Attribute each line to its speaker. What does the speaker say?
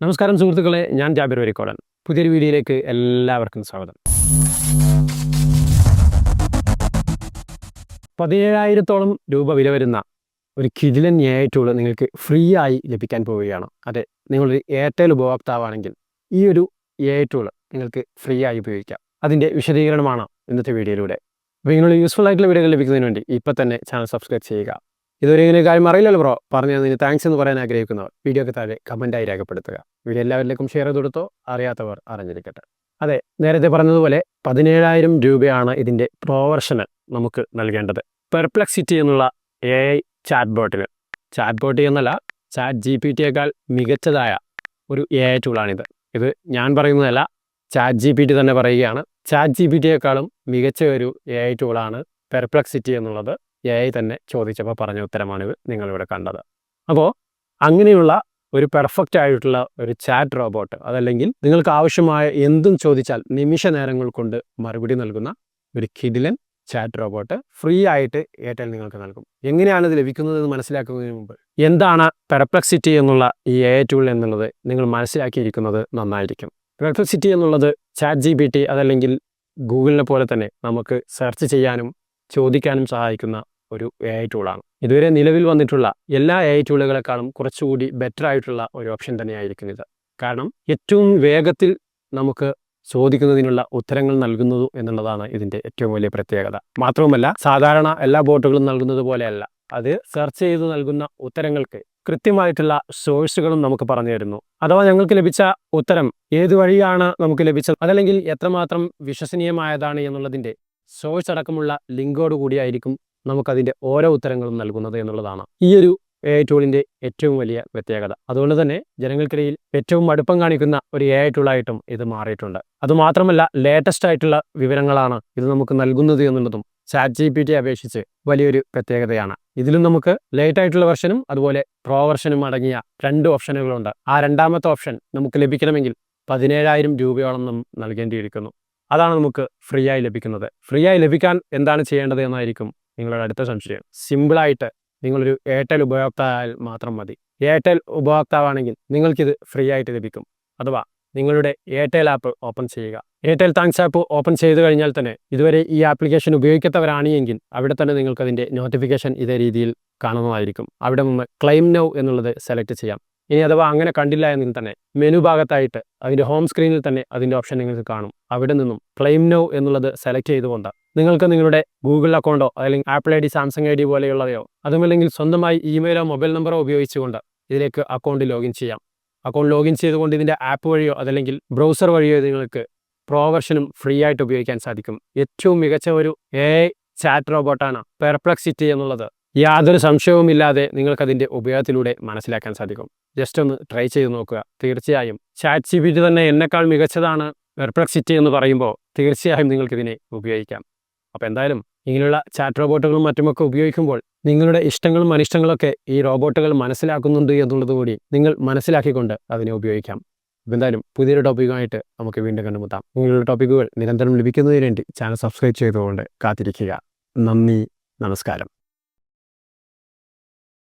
Speaker 1: നമസ്കാരം സുഹൃത്തുക്കളെ, ഞാൻ ജാബിർ വരിക്കോടൻ. പുതിയൊരു വീഡിയോയിലേക്ക് എല്ലാവർക്കും സ്വാഗതം. 17,000-ഓളം രൂപ വില വരുന്ന ഒരു കിടിലൻ AI ടൂൾ നിങ്ങൾക്ക് ഫ്രീ ആയി ലഭിക്കാൻ പോവുകയാണ്. അതെ, നിങ്ങളൊരു എയർടെൽ ഉപഭോക്താവാണെങ്കിൽ ഈ ഒരു AI ടൂൾ നിങ്ങൾക്ക് ഫ്രീ ആയി ഉപയോഗിക്കാം. അതിൻ്റെ വിശദീകരണമാണ് ഇന്നത്തെ വീഡിയോയിലൂടെ. അപ്പോൾ ഇങ്ങനെ യൂസ്ഫുൾ ആയിട്ടുള്ള വീഡിയോകൾ ലഭിക്കുന്നതിന് വേണ്ടി ഇപ്പോൾ തന്നെ ചാനൽ സബ്സ്ക്രൈബ് ചെയ്യുക. ഇതുവരെ ഇങ്ങനെ കാര്യം അറിയില്ലല്ലോ ബ്രോ, പറഞ്ഞു തന്നതിന് താങ്ക്സ് എന്ന് പറയാൻ ആഗ്രഹിക്കുന്നവർ വീഡിയോക്ക് താഴെ കമൻറ്റായി രേഖപ്പെടുത്തുക. വീഡിയോ എല്ലാവരിലേക്കും ഷെയർ ചെയ്ത് കൊടുത്തോ, അറിയാത്തവർ അറിഞ്ഞിരിക്കട്ടെ. അതെ, നേരത്തെ പറഞ്ഞതുപോലെ 17,000 രൂപയാണ് ഇതിൻ്റെ പ്രോ വെർഷന് നമുക്ക് നൽകേണ്ടത്. പെർപ്ലക്സിറ്റി എന്നുള്ള AI ചാറ്റ് ബോട്ട് എന്നല്ല, ചാറ്റ് GPT മികച്ചതായ ഒരു AI ടൂളാണിത്. ഇത് ഞാൻ പറയുന്നതല്ല, ചാറ്റ് GPT തന്നെ പറയുകയാണ്. ചാറ്റ് GPT മികച്ച ഒരു AI ടൂളാണ് പെർപ്ലക്സിറ്റി എന്നുള്ളത്. AI തന്നെ ചോദിച്ചപ്പോൾ പറഞ്ഞ ഉത്തരമാണ് നിങ്ങളിവിടെ കണ്ടത്. അപ്പോൾ അങ്ങനെയുള്ള ഒരു പെർഫെക്റ്റ് ആയിട്ടുള്ള ഒരു ചാറ്റ് റോബോട്ട്, അതല്ലെങ്കിൽ നിങ്ങൾക്ക് ആവശ്യമായ എന്തും ചോദിച്ചാൽ നിമിഷ നേരങ്ങൾ കൊണ്ട് മറുപടി നൽകുന്ന ഒരു കിടിലൻ ചാറ്റ് റോബോട്ട് ഫ്രീ ആയിട്ട് എയർടെൽ നിങ്ങൾക്ക് നൽകും. എങ്ങനെയാണ് ഇത് ലഭിക്കുന്നതെന്ന് മനസ്സിലാക്കുന്നതിന് മുമ്പ് എന്താണ് പെർപ്ലക്സിറ്റി എന്നുള്ള ഈ AI ടൂൾ എന്നുള്ളത് നിങ്ങൾ മനസ്സിലാക്കിയിരിക്കുന്നത് നന്നായിരിക്കും. പെർപ്ലക്സിറ്റി എന്നുള്ളത് ചാറ്റ് GPT അതല്ലെങ്കിൽ ഗൂഗിളിനെ പോലെ തന്നെ നമുക്ക് സെർച്ച് ചെയ്യാനും ചോദിക്കാനും സഹായിക്കുന്ന ഒരു AI ടൂളാണ്. ഇതുവരെ നിലവിൽ വന്നിട്ടുള്ള എല്ലാ AI ടൂളുകളെക്കാളും കുറച്ചുകൂടി ബെറ്റർ ആയിട്ടുള്ള ഒരു ഓപ്ഷൻ തന്നെയായിരിക്കും ഇത്. കാരണം ഏറ്റവും വേഗത്തിൽ നമുക്ക് ചോദിക്കുന്നതിനുള്ള ഉത്തരങ്ങൾ നൽകുന്നു എന്നുള്ളതാണ് ഇതിൻ്റെ ഏറ്റവും വലിയ പ്രത്യേകത. മാത്രവുമല്ല, സാധാരണ എല്ലാ ബോട്ടുകളും നൽകുന്നത് പോലെയല്ല, അത് സെർച്ച് ചെയ്ത് നൽകുന്ന ഉത്തരങ്ങൾക്ക് കൃത്യമായിട്ടുള്ള സോഴ്സുകളും നമുക്ക് പറഞ്ഞു തരുന്നു. അഥവാ ഞങ്ങൾക്ക് ലഭിച്ച ഉത്തരം ഏത് വഴിയാണ് നമുക്ക് ലഭിച്ചത്, അതല്ലെങ്കിൽ എത്രമാത്രം വിശ്വസനീയമായതാണ് എന്നുള്ളതിൻ്റെ സോഴ്സ് അടക്കമുള്ള ലിങ്കോട് കൂടിയായിരിക്കും നമുക്കതിൻ്റെ ഓരോ ഉത്തരങ്ങളും നൽകുന്നത് എന്നുള്ളതാണ് ഈ ഒരു AI ടൂളിൻ്റെ ഏറ്റവും വലിയ പ്രത്യേകത. അതുകൊണ്ട് തന്നെ ജനങ്ങൾക്കിടയിൽ ഏറ്റവും അടുപ്പം കാണിക്കുന്ന ഒരു AI ടൂളായിട്ടും ഇത് മാറിയിട്ടുണ്ട്. അതുമാത്രമല്ല, ലേറ്റസ്റ്റ് ആയിട്ടുള്ള വിവരങ്ങളാണ് ഇത് നമുക്ക് നൽകുന്നത് എന്നുള്ളതും ചാറ്റ് GPT അപേക്ഷിച്ച് വലിയൊരു പ്രത്യേകതയാണ്. ഇതിലും നമുക്ക് ലേറ്റ് ആയിട്ടുള്ള വെർഷനും അതുപോലെ പ്രോ വെർഷനും അടങ്ങിയ 2 ഓപ്ഷനുകളുണ്ട്. ആ രണ്ടാമത്തെ ഓപ്ഷൻ നമുക്ക് ലഭിക്കണമെങ്കിൽ 17,000 രൂപയോളം നൽകേണ്ടിയിരിക്കുന്നു. അതാണ് നമുക്ക് ഫ്രീ ആയി ലഭിക്കുന്നത്. ഫ്രീ ആയി ലഭിക്കാൻ എന്താണ് ചെയ്യേണ്ടത് എന്നായിരിക്കും നിങ്ങളുടെ അടുത്ത സംശയം. സിമ്പിളായിട്ട് നിങ്ങളൊരു എയർടെൽ ഉപഭോക്താവായാൽ മാത്രം മതി. എയർടെൽ ഉപഭോക്താവാണെങ്കിൽ നിങ്ങൾക്കിത് ഫ്രീ ആയിട്ട് ലഭിക്കും. അഥവാ നിങ്ങളുടെ എയർടെൽ ആപ്പ് ഓപ്പൺ ചെയ്യുക. എയർടെൽ താങ്ക്സ് ആപ്പ് ഓപ്പൺ ചെയ്ത് കഴിഞ്ഞാൽ തന്നെ ഇതുവരെ ഈ ആപ്ലിക്കേഷൻ ഉപയോഗിക്കാത്തവരാണെങ്കിൽ അവിടെ തന്നെ നിങ്ങൾക്കതിൻ്റെ നോട്ടിഫിക്കേഷൻ ഇതേ രീതിയിൽ കാണുന്നതായിരിക്കും. അവിടെ നിന്ന് ക്ലെയിം നൗ എന്നുള്ളത് സെലക്ട് ചെയ്യാം. ഇനി അഥവാ അങ്ങനെ കണ്ടില്ല എങ്കിൽ തന്നെ മെനു ഭാഗത്തായിട്ട് അതിൻ്റെ ഹോം സ്ക്രീനിൽ തന്നെ അതിൻ്റെ ഓപ്ഷൻ നിങ്ങൾക്ക് കാണും. അവിടെ നിന്നും ക്ലെയിം നൗ എന്നുള്ളത് സെലക്ട് ചെയ്തുകൊണ്ട് നിങ്ങൾക്ക് നിങ്ങളുടെ ഗൂഗിൾ അക്കൗണ്ടോ അല്ലെങ്കിൽ ആപ്പിൾ ID, സാംസങ് ID പോലെയുള്ളവയോ അതുമല്ലെങ്കിൽ സ്വന്തമായി ഇമെയിലോ മൊബൈൽ നമ്പറോ ഉപയോഗിച്ചുകൊണ്ട് ഇതിലേക്ക് അക്കൗണ്ട് ലോഗിൻ ചെയ്യാം. അക്കൗണ്ട് ലോഗിൻ ചെയ്തുകൊണ്ട് ഇതിൻ്റെ ആപ്പ് വഴിയോ അതല്ലെങ്കിൽ ബ്രൗസർ വഴിയോ നിങ്ങൾക്ക് പ്രോ വെർഷനും ഫ്രീ ആയിട്ട് ഉപയോഗിക്കാൻ സാധിക്കും. ഏറ്റവും മികച്ച ഒരു AI ചാറ്റ് റോബോട്ടാണ് പെർപ്ലക്സിറ്റി എന്നുള്ളത്. യാതൊരു സംശയവുമില്ലാതെ നിങ്ങൾക്കതിൻ്റെ ഉപയോഗത്തിലൂടെ മനസ്സിലാക്കാൻ സാധിക്കും. ജസ്റ്റ് ഒന്ന് ട്രൈ ചെയ്ത് നോക്കുക. തീർച്ചയായും ചാറ്റ് GPT തന്നെ എന്നെക്കാൾ മികച്ചതാണ് പെർപ്ലക്സിറ്റി എന്ന് പറയുമ്പോൾ തീർച്ചയായും നിങ്ങൾക്കിതിനെ ഉപയോഗിക്കാം. അപ്പോൾ എന്തായാലും ഇങ്ങനെയുള്ള ചാറ്റ് റോബോട്ടുകളും മറ്റുമൊക്കെ ഉപയോഗിക്കുമ്പോൾ നിങ്ങളുടെ ഇഷ്ടങ്ങളും അനിഷ്ടങ്ങളൊക്കെ ഈ റോബോട്ടുകൾ മനസ്സിലാക്കുന്നുണ്ട് എന്നുള്ളത് കൂടി നിങ്ങൾ മനസ്സിലാക്കിക്കൊണ്ട് അതിനെ ഉപയോഗിക്കാം. അപ്പോൾ എന്തായാലും പുതിയൊരു ടോപ്പിക്കുമായിട്ട് നമുക്ക് വീണ്ടും കണ്ടുമുട്ടാം. നിങ്ങളുടെ ടോപ്പിക്കുകൾ നിരന്തരം ലഭിക്കുന്നതിന് വേണ്ടി ചാനൽ സബ്സ്ക്രൈബ് ചെയ്തുകൊണ്ട് കാത്തിരിക്കുക. നന്ദി, നമസ്കാരം.